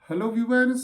Hello viewers.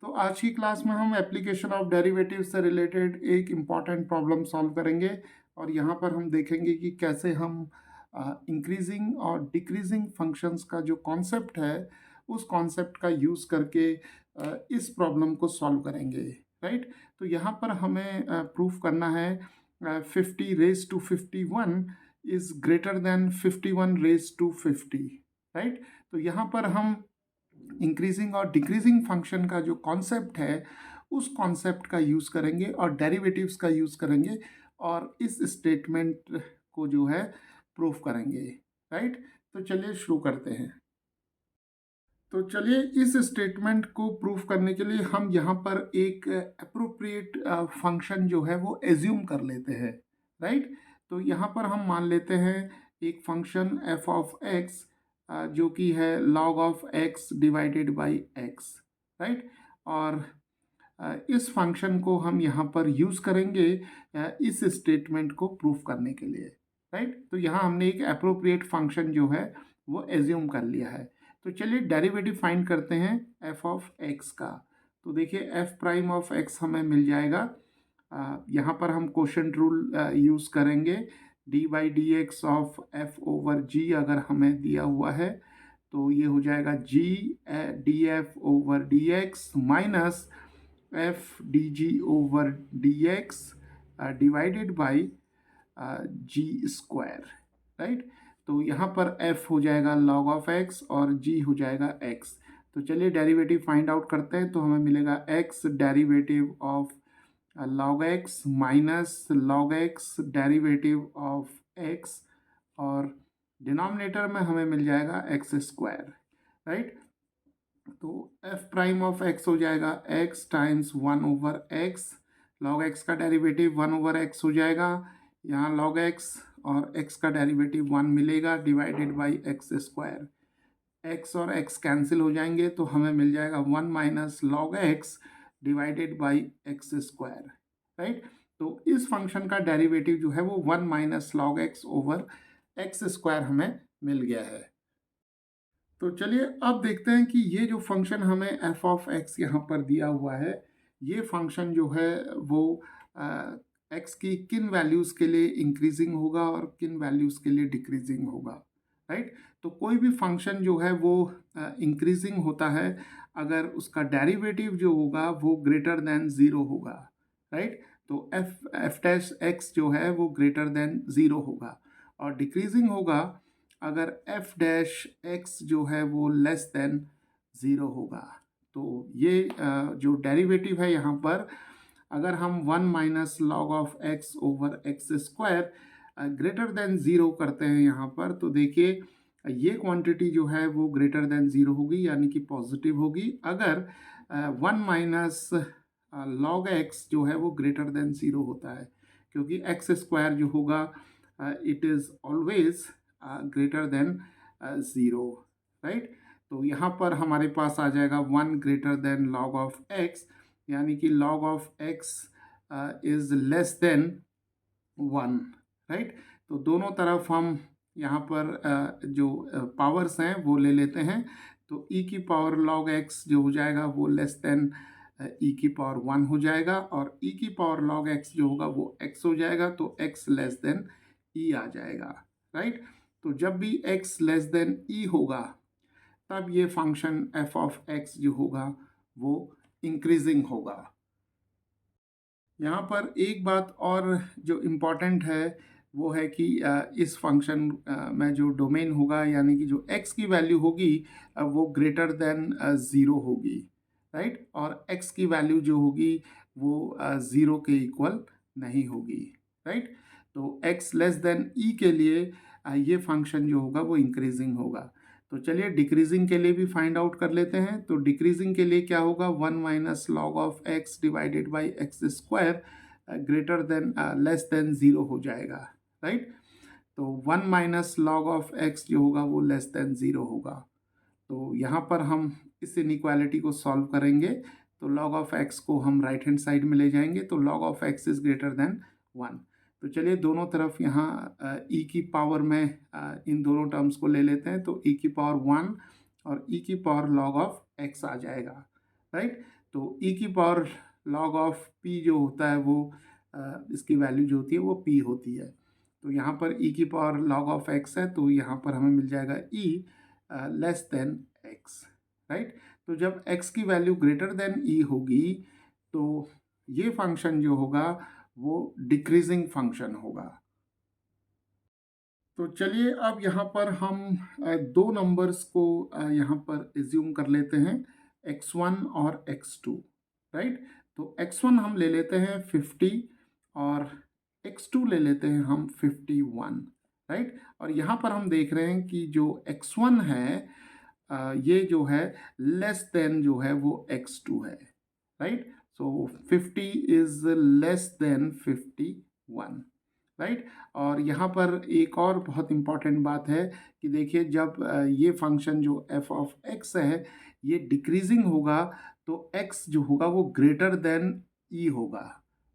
तो आज की क्लास में हम एप्लीकेशन ऑफ डेरिवेटिव से रिलेटेड एक इम्पॉर्टेंट प्रॉब्लम सॉल्व करेंगे और यहाँ पर हम देखेंगे कि कैसे हम इंक्रीजिंग और डिक्रीजिंग फंक्शंस का जो कॉन्सेप्ट है उस कॉन्सेप्ट का यूज़ करके इस प्रॉब्लम को सॉल्व करेंगे। राइट। तो यहाँ पर हमें प्रूफ करना है 50 raised to 51 is greater than 51 raised to 50। Right. तो यहाँ पर हम इंक्रीजिंग और डिक्रीजिंग फंक्शन का जो कॉन्सेप्ट है उस कॉन्सेप्ट का यूज़ करेंगे और डेरिवेटिव्स का यूज़ करेंगे और इस स्टेटमेंट को जो है प्रूफ करेंगे। राइट। तो चलिए शुरू करते हैं। तो चलिए इस स्टेटमेंट को प्रूफ करने के लिए हम यहाँ पर एक अप्रोप्रिएट फंक्शन जो है वो एज्यूम कर लेते हैं। राइट। तो यहाँ पर हम मान लेते हैं एक फंक्शन एफ ऑफ एक्स जो कि है log of x divided by x। Right. और इस फंक्शन को हम यहाँ पर यूज़ करेंगे इस स्टेटमेंट को प्रूफ करने के लिए। राइट। तो यहाँ हमने एक अप्रोप्रिएट फंक्शन जो है वो एज्यूम कर लिया है। तो चलिए डेरिवेटिव फाइंड करते हैं एफ ऑफ एक्स का। तो देखिए एफ प्राइम ऑफ एक्स हमें मिल जाएगा। यहाँ पर हम क्वोशंट रूल यूज़ करेंगे। D by d x of f over g अगर हमें दिया हुआ है तो ये हो जाएगा g d f over d x minus f d g over d x divided by g square. Right. तो यहाँ पर f हो जाएगा log ऑफ x और g हो जाएगा x। तो चलिए डेरिवेटिव फाइंड आउट करते हैं। तो हमें मिलेगा x derivative of log x minus log x derivative of x और डिनोमिनेटर में हमें मिल जाएगा एक्स स्क्वायर। राइट। तो f प्राइम ऑफ x हो जाएगा x times 1/x। log x का डेरिवेटिव 1/x हो जाएगा। यहाँ log x और x का डेरिवेटिव 1 मिलेगा divided by x square. x और x कैंसिल हो जाएंगे तो हमें मिल जाएगा 1 minus log x divided by x square. Right. तो इस फंक्शन का डेरिवेटिव जो है वो 1 minus log x over x square हमें मिल गया है। तो चलिए अब देखते हैं कि ये जो फंक्शन हमें एफ ऑफ एक्स यहाँ पर दिया हुआ है ये फंक्शन जो है वो एक्स की किन वैल्यूज़ के लिए इंक्रीजिंग होगा और किन वैल्यूज़ के लिए डिक्रीजिंग होगा। राइट। तो कोई भी फंक्शन जो है वो इंक्रीजिंग होता है अगर उसका डेरिवेटिव जो होगा वो ग्रेटर देन ज़ीरो होगा। राइट। तो एफ डैश एक्स जो है वो ग्रेटर देन ज़ीरो होगा और डिक्रीजिंग होगा अगर एफ डैश एक्स जो है वो लेस देन ज़ीरो होगा। तो ये जो डेरिवेटिव है यहाँ पर अगर हम 1 minus log of x over x square greater than zero करते हैं यहाँ पर तो देखिए ये क्वांटिटी जो है वो ग्रेटर देन ज़ीरो होगी यानी कि पॉजिटिव होगी अगर 1 माइनस लॉग एक्स जो है वो ग्रेटर देन ज़ीरो होता है क्योंकि एक्स स्क्वायर जो होगा it is always greater than zero. Right. तो यहाँ पर हमारे पास आ जाएगा 1 greater than log of x यानी कि log of x is less than 1। Right. तो दोनों तरफ हम यहाँ पर जो पावर्स हैं वो ले लेते हैं तो e की पावर log x जो हो जाएगा वो लेस देन e की पावर 1 हो जाएगा और e की पावर log x जो होगा वो x हो जाएगा तो x लेस देन e आ जाएगा। राइट। तो जब भी x लेस देन e होगा तब ये फंक्शन f ऑफ x जो होगा वो इंक्रीजिंग होगा। यहाँ पर एक बात और जो इम्पॉर्टेंट है वो है कि इस फंक्शन में जो डोमेन होगा यानी कि जो x की वैल्यू होगी वो ग्रेटर देन ज़ीरो होगी। राइट। और x की वैल्यू जो होगी वो ज़ीरो के इक्वल नहीं होगी। राइट। तो x लेस देन e के लिए ये फंक्शन जो होगा वो इंक्रीजिंग होगा। तो चलिए डिक्रीजिंग के लिए भी फाइंड आउट कर लेते हैं। तो डिक्रीजिंग के लिए क्या होगा 1 minus log of x divided by x square greater than less than zero हो जाएगा। राइट। तो 1 माइनस लॉग ऑफ एक्स जो होगा वो लेस देन ज़ीरो होगा। तो यहाँ पर हम इस इनइक्वालिटी को सॉल्व करेंगे तो log ऑफ x को हम राइट हैंड साइड में ले जाएंगे तो log of x is greater than 1। तो चलिए दोनों तरफ यहाँ e की पावर में इन दोनों टर्म्स को ले लेते हैं तो e की पावर 1 और e की पावर log ऑफ एक्स आ जाएगा, राइट। तो ई की पावर लॉग ऑफ पी जो होता है वो इसकी वैल्यू जो होती है वो पी होती है। तो यहाँ पर ई की पावर लॉग ऑफ एक्स है, तो यहाँ पर हमें मिल जाएगा ई लेस देन एक्स, राइट। तो जब x की वैल्यू ग्रेटर देन ई होगी तो ये फंक्शन जो होगा वो डिक्रीजिंग फंक्शन होगा। तो चलिए अब यहाँ पर हम दो नंबर्स को यहाँ पर एज्यूम कर लेते हैं, x1 और x2, राइट। तो x1 हम ले लेते हैं 50 और x2 ले लेते हैं हम 51, राइट। और यहाँ पर हम देख रहे हैं कि जो x1 है ये जो है लेस देन जो है वो x2 है, right. So 50 is less than 51, right. और यहाँ पर एक और बहुत इम्पॉर्टेंट बात है कि देखिए जब ये फंक्शन जो f ऑफ x है ये डिक्रीजिंग होगा तो x जो होगा वो ग्रेटर देन e होगा,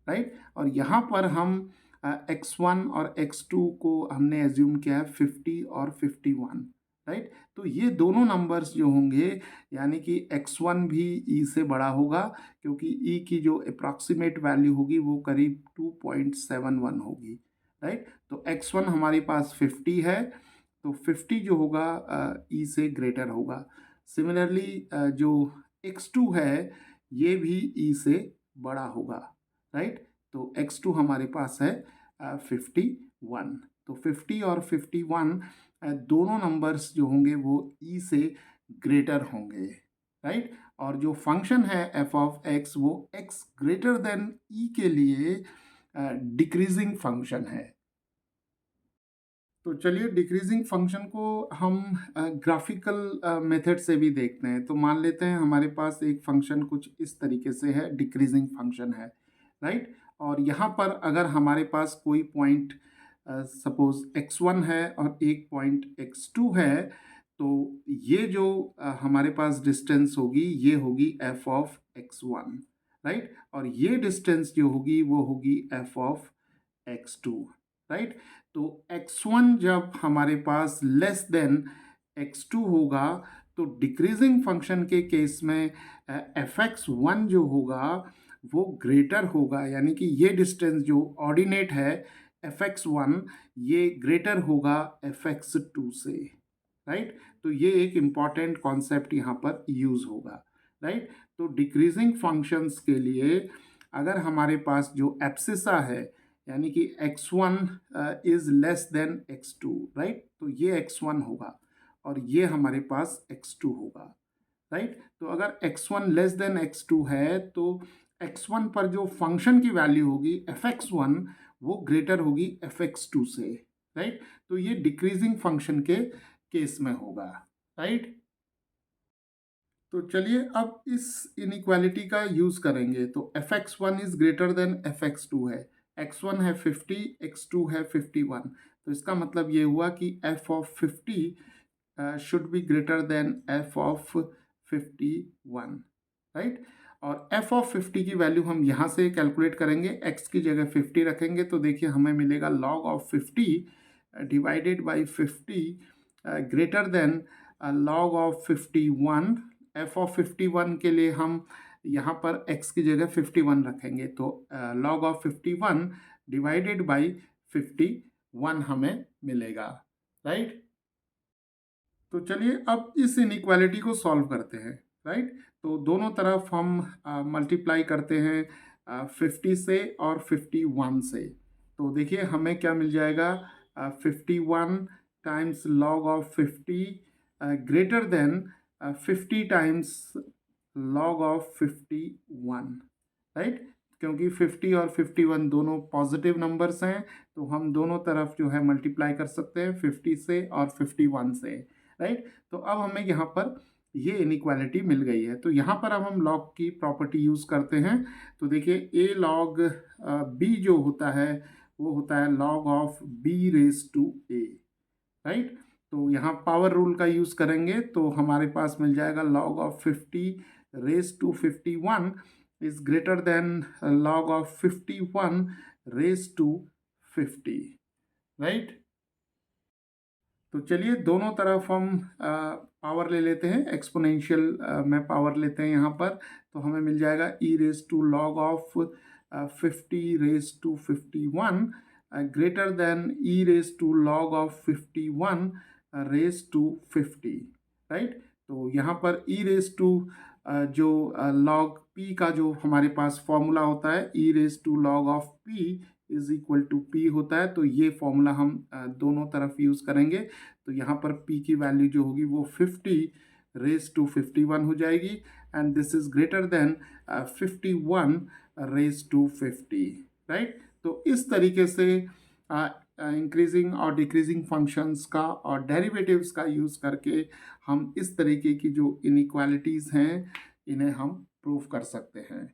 राइट। और यहाँ पर हम x1 और x2 को हमने एज्यूम किया है 50 और 51, राइट। तो ये दोनों नंबर्स जो होंगे यानी कि x1 भी e से बड़ा होगा क्योंकि e की जो अप्रॉक्सीमेट वैल्यू होगी वो करीब 2.71 होगी, राइट। तो x1 हमारे पास 50 है तो 50 जो होगा e से ग्रेटर होगा। सिमिलरली जो x2 है ये भी e से बड़ा होगा, राइट। तो x2 हमारे पास है 51। तो 50 और 51 दोनों नंबर्स जो होंगे वो e से ग्रेटर होंगे, राइट। और जो फंक्शन है f ऑफ x वो x ग्रेटर देन e के लिए डिक्रीजिंग फंक्शन है। तो चलिए डिक्रीजिंग फंक्शन को हम ग्राफिकल मेथड से भी देखते हैं। तो मान लेते हैं हमारे पास एक फंक्शन कुछ इस तरीके से है, डिक्रीजिंग फंक्शन है, राइट। और यहाँ पर अगर हमारे पास कोई पॉइंट सपोज x1 है और एक पॉइंट x2 है तो ये जो हमारे पास डिस्टेंस होगी ये होगी f ऑफ x1, राइट। और ये डिस्टेंस जो होगी वो होगी f ऑफ x2, राइट। तो x1 जब हमारे पास लेस देन x2 होगा तो डिक्रीजिंग फंक्शन के केस में fx1 जो होगा वो ग्रेटर होगा, यानी कि ये डिस्टेंस जो ऑर्डिनेट है fx1 ये ग्रेटर होगा fx2 से, राइट। तो ये एक इम्पॉर्टेंट कॉन्सेप्ट यहाँ पर यूज होगा, राइट। तो डिक्रीजिंग फंक्शंस के लिए अगर हमारे पास जो एब्सिसा है यानी कि x1 is less than x2, right. तो ये x1 होगा और ये हमारे पास x2 होगा, राइट। तो अगर x1 लेस देन x2 है तो x1 पर जो फंक्शन की वैल्यू होगी fx1 वो ग्रेटर होगी fx2 से, राइट। तो ये डिक्रीजिंग फंक्शन के केस में होगा, राइट। तो चलिए अब इस इनइक्वालिटी का यूज करेंगे। तो fx1 is greater then fx2 है, x1 है 50, x2 है 51। तो इसका मतलब ये हुआ कि f of 50 should be greater than f of 51, right. और f ऑफ 50 की वैल्यू हम यहाँ से कैलकुलेट करेंगे, x की जगह 50 रखेंगे तो देखिए हमें मिलेगा log of 50 divided by 50 greater than log of 51। f of 51 के लिए हम यहाँ पर x की जगह 51 रखेंगे तो log ऑफ 51 डिवाइडेड बाई 51 हमें मिलेगा, राइट। तो चलिए अब इस इनइक्वालिटी को सॉल्व करते हैं, राइट। तो दोनों तरफ हम मल्टीप्लाई करते हैं 50 से और 51 से। तो देखिए हमें क्या मिल जाएगा, 51 times log of 50 greater than 50 times log of 51, right. क्योंकि 50 और 51 दोनों पॉजिटिव नंबर्स हैं तो हम दोनों तरफ जो है मल्टीप्लाई कर सकते हैं 50 से और 51 से, राइट। तो अब हमें यहाँ पर ये इनइक्वालिटी मिल गई है। तो यहाँ पर अब हम लॉग की प्रॉपर्टी यूज़ करते हैं। तो देखिए a log b जो होता है वो होता है log of b raise to a, right. तो यहाँ पावर रूल का यूज़ करेंगे तो हमारे पास मिल जाएगा log of 50 raise to 51 is greater than log of 51 raise to 50, right. तो चलिए दोनों तरफ हम पावर ले लेते हैं, एक्सपोनेंशियल में पावर लेते हैं यहाँ पर, तो हमें मिल जाएगा e raise to log of 50 raised to 51 greater than e raise to log of 51 raise to 50, right. तो यहाँ पर ई रेज टू जो लॉग पी का जो हमारे पास फॉर्मूला होता है, e raise to log of p is equal to p होता है, तो ये फॉर्मूला हम दोनों तरफ यूज़ करेंगे। तो यहाँ पर p की वैल्यू जो होगी वो 50 रेज टू 51 हो जाएगी, and this is greater than 51 raise to 50, right. तो इस तरीके से इंक्रीजिंग और डिक्रीजिंग फंक्शंस का और डेरिवेटिव्स का यूज़ करके हम इस तरीके की जो इनइक्वालिटीज़ हैं इन्हें हम प्रूव कर सकते हैं।